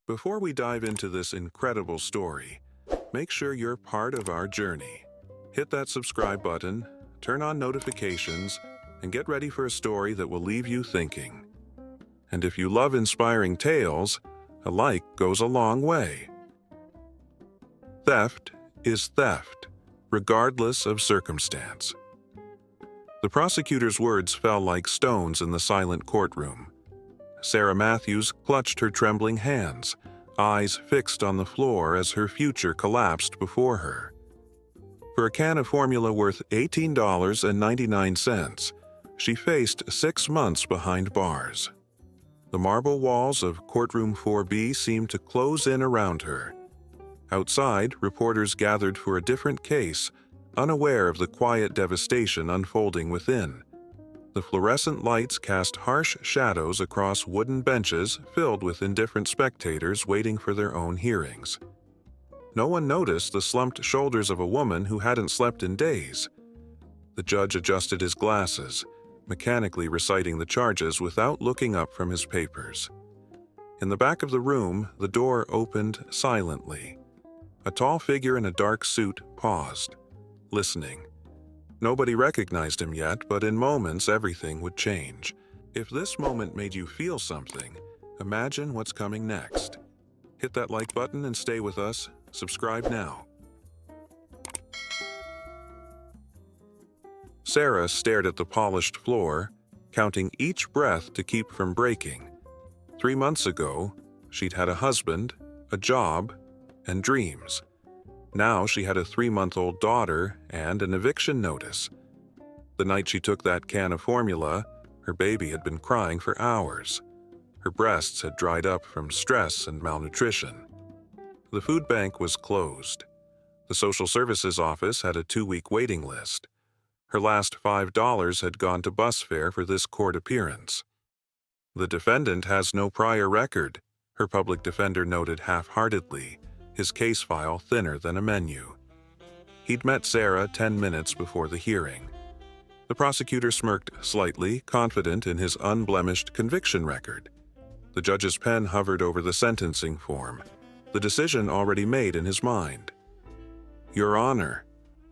Before we dive into this incredible story, make sure you're part of our journey. Hit that subscribe button, turn on notifications, and get ready for a story that will leave you thinking. And if you love inspiring tales, a like goes a long way. Theft is theft, regardless of circumstance. The prosecutor's words fell like stones in the silent courtroom. Sarah Matthews clutched her trembling hands, eyes fixed on the floor as her future collapsed before her. For a can of formula worth $18.99, she faced 6 months behind bars. The marble walls of Courtroom 4B seemed to close in around her. Outside, reporters gathered for a different case, unaware of the quiet devastation unfolding within. The fluorescent lights cast harsh shadows across wooden benches filled with indifferent spectators waiting for their own hearings. No one noticed the slumped shoulders of a woman who hadn't slept in days. The judge adjusted his glasses, mechanically reciting the charges without looking up from his papers. In the back of the room, the door opened silently. A tall figure in a dark suit paused, listening. Nobody recognized him yet, but in moments everything would change. If this moment made you feel something, imagine what's coming next. Hit that like button and stay with us. Subscribe now. Sarah stared at the polished floor, counting each breath to keep from breaking. 3 months ago, she'd had a husband, a job, and dreams. Now she had a 3-month-old daughter and an eviction notice. The night she took that can of formula, her baby had been crying for hours. Her breasts had dried up from stress and malnutrition. The food bank was closed. The social services office had a 2-week waiting list. Her last $5 had gone to bus fare for this court appearance. The defendant has no prior record, her public defender noted half-heartedly, his case file thinner than a menu. He'd met Sarah 10 minutes before the hearing. The prosecutor smirked slightly, confident in his unblemished conviction record. The judge's pen hovered over the sentencing form, the decision already made in his mind. Your Honor,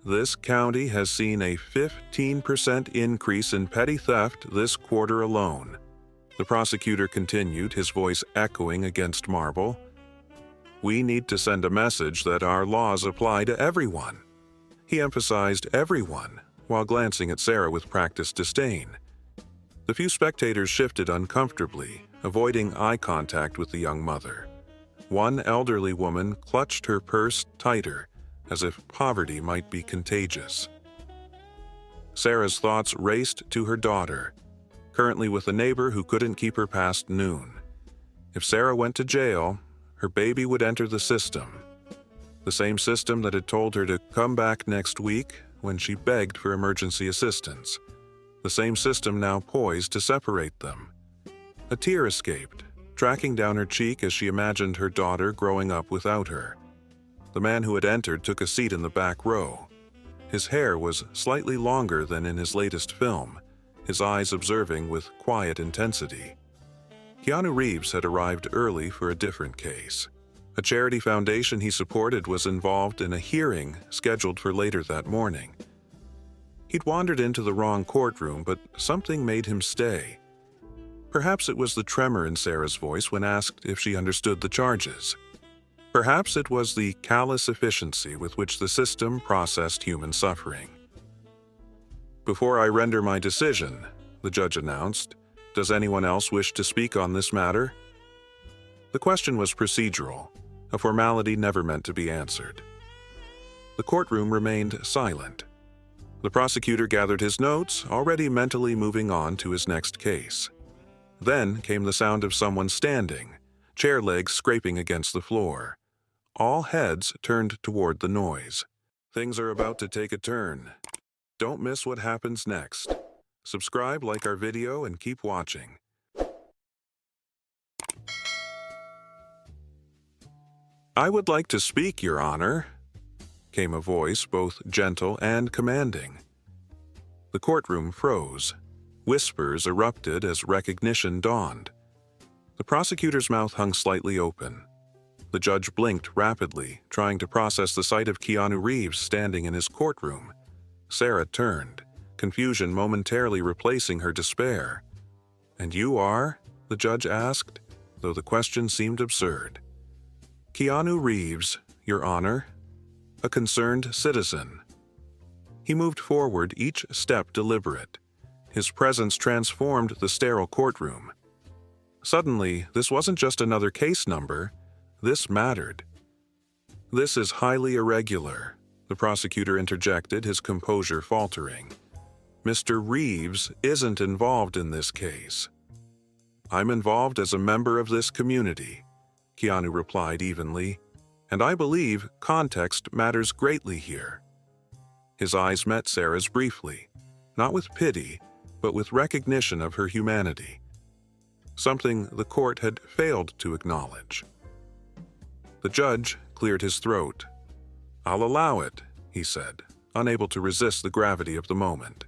this county has seen a 15% increase in petty theft this quarter alone. The prosecutor continued, his voice echoing against marble. We need to send a message that our laws apply to everyone. He emphasized everyone, while glancing at Sarah with practiced disdain. The few spectators shifted uncomfortably, avoiding eye contact with the young mother. One elderly woman clutched her purse tighter, as if poverty might be contagious. Sarah's thoughts raced to her daughter, currently with a neighbor who couldn't keep her past noon. If Sarah went to jail, her baby would enter the system. The same system that had told her to come back next week when she begged for emergency assistance. The same system now poised to separate them. A tear escaped, tracking down her cheek as she imagined her daughter growing up without her. The man who had entered took a seat in the back row. His hair was slightly longer than in his latest film, his eyes observing with quiet intensity. Keanu Reeves had arrived early for a different case. A charity foundation he supported was involved in a hearing scheduled for later that morning. He'd wandered into the wrong courtroom, but something made him stay. Perhaps it was the tremor in Sarah's voice when asked if she understood the charges. Perhaps it was the callous efficiency with which the system processed human suffering. Before I render my decision, the judge announced, does anyone else wish to speak on this matter? The question was procedural, a formality never meant to be answered. The courtroom remained silent. The prosecutor gathered his notes, already mentally moving on to his next case. Then came the sound of someone standing, chair legs scraping against the floor. All heads turned toward the noise. Things are about to take a turn. Don't miss what happens next. Subscribe, like our video, and keep watching. I would like to speak, Your Honor, came a voice both gentle and commanding. The courtroom froze. Whispers erupted as recognition dawned. The prosecutor's mouth hung slightly open, The judge blinked rapidly, trying to process the sight of Keanu Reeves standing in his courtroom. Sarah turned, confusion momentarily replacing her despair. "And you are?" the judge asked, though the question seemed absurd. "Keanu Reeves, Your Honor, a concerned citizen." He moved forward, each step deliberate. His presence transformed the sterile courtroom. Suddenly, this wasn't just another case number. This mattered. "This is highly irregular," the prosecutor interjected, his composure faltering. "Mr. Reeves isn't involved in this case." "I'm involved as a member of this community," Keanu replied evenly, "and I believe context matters greatly here." His eyes met Sarah's briefly, not with pity, but with recognition of her humanity, something the court had failed to acknowledge. The judge cleared his throat. "I'll allow it," he said, unable to resist the gravity of the moment.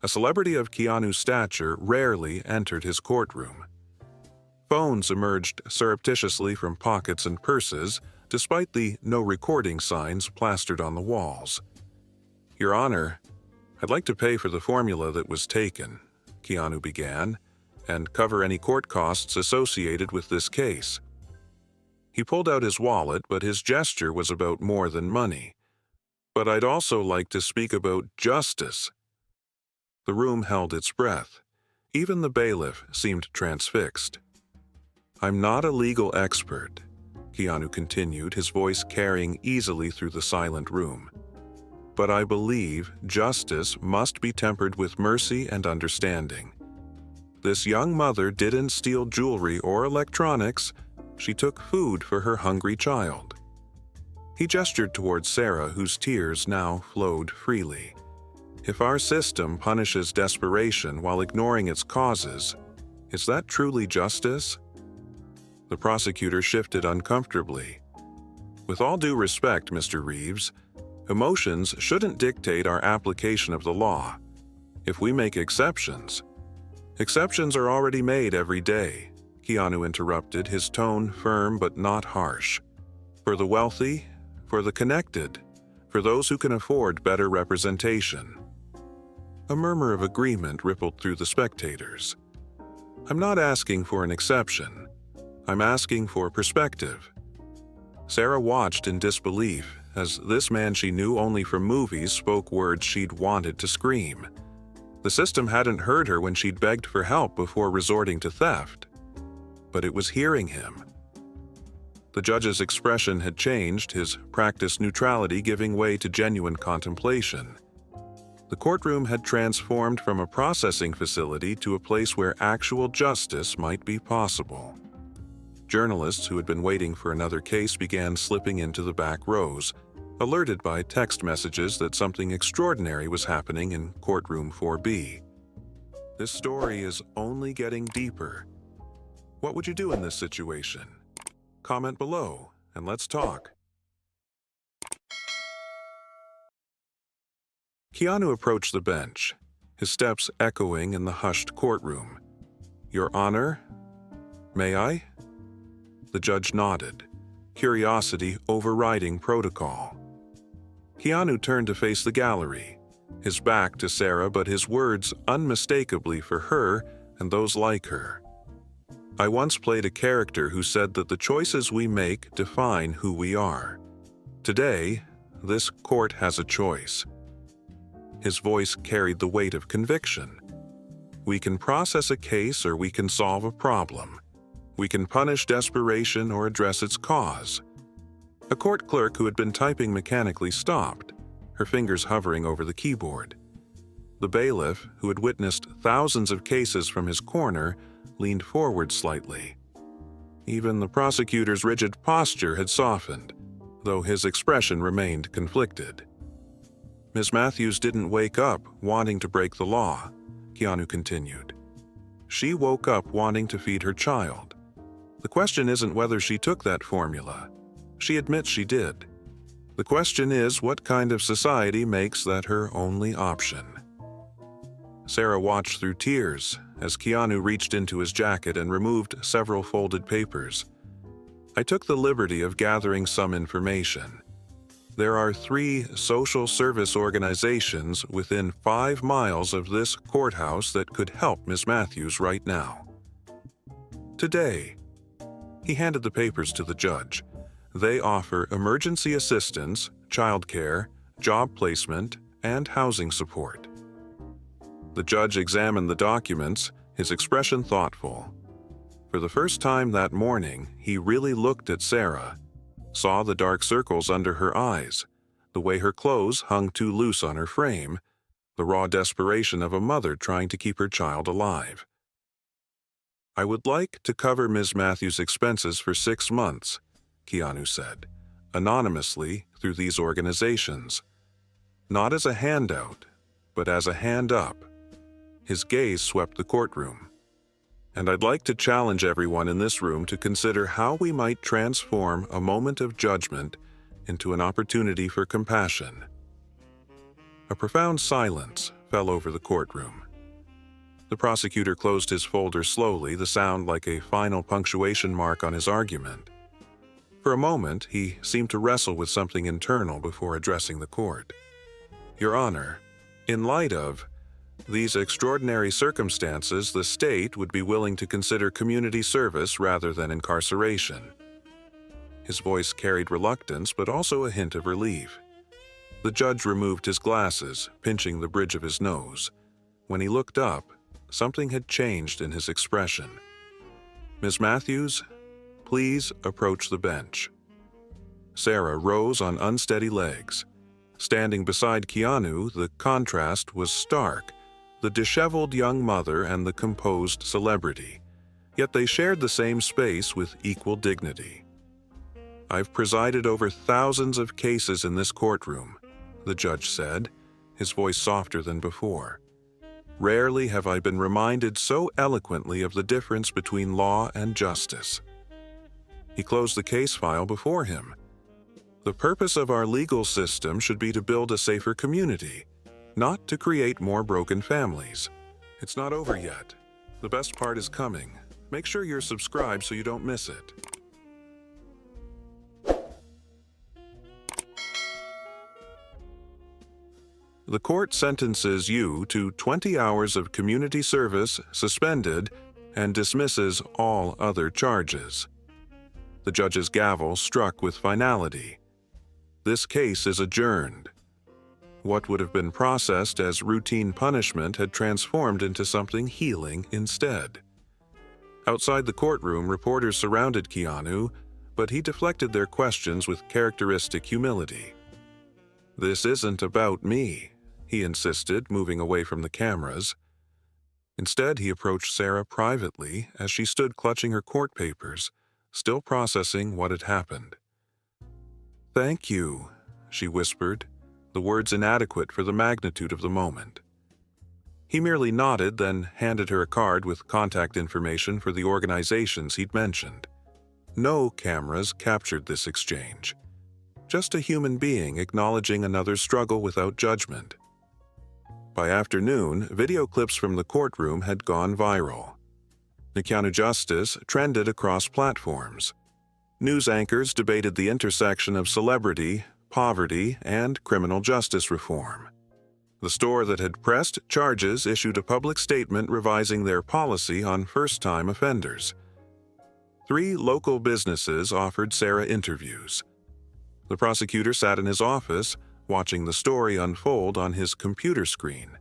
A celebrity of Keanu's stature rarely entered his courtroom. Phones emerged surreptitiously from pockets and purses, despite the no recording signs plastered on the walls. "Your Honor, I'd like to pay for the formula that was taken," Keanu began, "and cover any court costs associated with this case." He pulled out his wallet, but his gesture was about more than money. "But I'd also like to speak about justice." The room held its breath. Even the bailiff seemed transfixed. "I'm not a legal expert," Keanu continued, his voice carrying easily through the silent room. "But I believe justice must be tempered with mercy and understanding. This young mother didn't steal jewelry or electronics. She took food for her hungry child." He gestured towards Sarah, whose tears now flowed freely. "If our system punishes desperation while ignoring its causes, is that truly justice?" The prosecutor shifted uncomfortably. "With all due respect, Mr. Reeves, emotions shouldn't dictate our application of the law. If we make exceptions..." "Exceptions are already made every day," Keanu interrupted, his tone firm but not harsh. "For the wealthy, for the connected, for those who can afford better representation." A murmur of agreement rippled through the spectators. "I'm not asking for an exception. I'm asking for perspective." Sarah watched in disbelief as this man she knew only from movies spoke words she'd wanted to scream. The system hadn't heard her when she'd begged for help before resorting to theft. But it was hearing him. The judge's expression had changed, his practiced neutrality giving way to genuine contemplation. The courtroom had transformed from a processing facility to a place where actual justice might be possible. Journalists who had been waiting for another case began slipping into the back rows, alerted by text messages that something extraordinary was happening in courtroom 4B. "This story is only getting deeper. What would you do in this situation? Comment below, and let's talk." Keanu approached the bench, his steps echoing in the hushed courtroom. "Your Honor, may I?" The judge nodded, curiosity overriding protocol. Keanu turned to face the gallery, his back to Sarah but his words unmistakably for her and those like her. "I once played a character who said that the choices we make define who we are. Today, this court has a choice." His voice carried the weight of conviction. "We can process a case or we can solve a problem. We can punish desperation or address its cause." A court clerk who had been typing mechanically stopped, her fingers hovering over the keyboard. The bailiff, who had witnessed thousands of cases from his corner, leaned forward slightly. Even the prosecutor's rigid posture had softened, though his expression remained conflicted. "Ms. Matthews didn't wake up wanting to break the law," Keanu continued. "She woke up wanting to feed her child. The question isn't whether she took that formula. She admits she did. The question is what kind of society makes that her only option." Sarah watched through tears as Keanu reached into his jacket and removed several folded papers. I took the liberty of gathering some information. There are 3 social service organizations within 5 miles of this courthouse that could help Ms. Matthews right now. Today, he handed the papers to the judge. They offer emergency assistance, childcare, job placement, and housing support. The judge examined the documents, his expression thoughtful. For the first time that morning, he really looked at Sarah, saw the dark circles under her eyes, the way her clothes hung too loose on her frame, the raw desperation of a mother trying to keep her child alive. "I would like to cover Ms. Matthews' expenses for 6 months," Keanu said, anonymously through these organizations. Not as a handout, but as a hand up. His gaze swept the courtroom. "And I'd like to challenge everyone in this room to consider how we might transform a moment of judgment into an opportunity for compassion." A profound silence fell over the courtroom. The prosecutor closed his folder slowly, the sound like a final punctuation mark on his argument. For a moment, he seemed to wrestle with something internal before addressing the court. "Your Honor, in light of these extraordinary circumstances, the state would be willing to consider community service rather than incarceration." His voice carried reluctance, but also a hint of relief. The judge removed his glasses, pinching the bridge of his nose. When he looked up, something had changed in his expression. "Ms. Matthews, please approach the bench." Sarah rose on unsteady legs. Standing beside Keanu, the contrast was stark. The disheveled young mother and the composed celebrity. Yet they shared the same space with equal dignity. "I've presided over thousands of cases in this courtroom," the judge said, his voice softer than before. "Rarely have I been reminded so eloquently of the difference between law and justice." He closed the case file before him. "The purpose of our legal system should be to build a safer community, not to create more broken families. It's not over yet. The best part is coming. Make sure you're subscribed so you don't miss it." The court sentences you to 20 hours of community service, suspended, and dismisses all other charges. The judge's gavel struck with finality. This case is adjourned. What would have been processed as routine punishment had transformed into something healing instead. Outside the courtroom, reporters surrounded Keanu, but he deflected their questions with characteristic humility. "This isn't about me," he insisted, moving away from the cameras. Instead, he approached Sarah privately as she stood clutching her court papers, still processing what had happened. "Thank you," she whispered, the words inadequate for the magnitude of the moment. He merely nodded, then handed her a card with contact information for the organizations he'd mentioned. No cameras captured this exchange. Just a human being acknowledging another's struggle without judgment. By afternoon, video clips from the courtroom had gone viral. Keanu justice trended across platforms. News anchors debated the intersection of celebrity, poverty, and criminal justice reform. The store that had pressed charges issued a public statement revising their policy on first-time offenders. 3 local businesses offered Sarah interviews. The prosecutor sat in his office, watching the story unfold on his computer screen.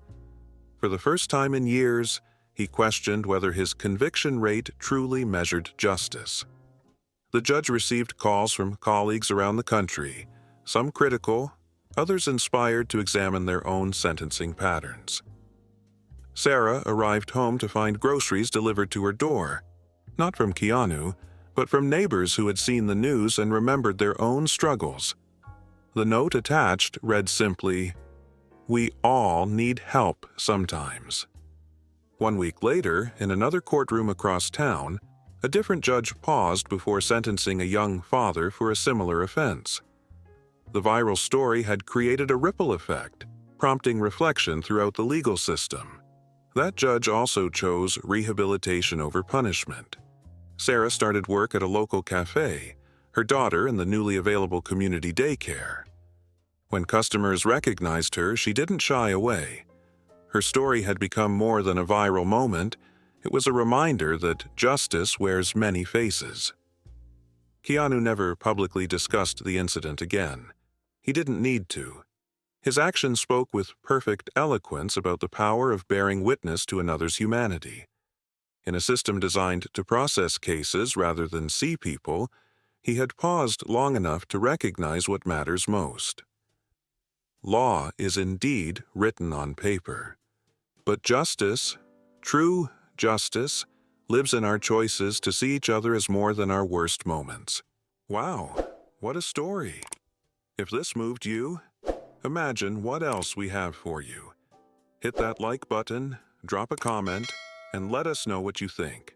For the first time in years, he questioned whether his conviction rate truly measured justice. The judge received calls from colleagues around the country, some critical, others inspired to examine their own sentencing patterns. Sarah arrived home to find groceries delivered to her door, not from Keanu, but from neighbors who had seen the news and remembered their own struggles. The note attached read simply, "We all need help sometimes." 1 week later, in another courtroom across town, a different judge paused before sentencing a young father for a similar offense. The viral story had created a ripple effect, prompting reflection throughout the legal system. That judge also chose rehabilitation over punishment. Sarah started work at a local cafe, her daughter in the newly available community daycare. When customers recognized her, she didn't shy away. Her story had become more than a viral moment. It was a reminder that justice wears many faces. Keanu never publicly discussed the incident again. He didn't need to. His actions spoke with perfect eloquence about the power of bearing witness to another's humanity. In a system designed to process cases rather than see people, he had paused long enough to recognize what matters most. Law is indeed written on paper, but justice, true justice, lives in our choices to see each other as more than our worst moments. Wow, what a story! If this moved you, imagine what else we have for you. Hit that like button, drop a comment, and let us know what you think.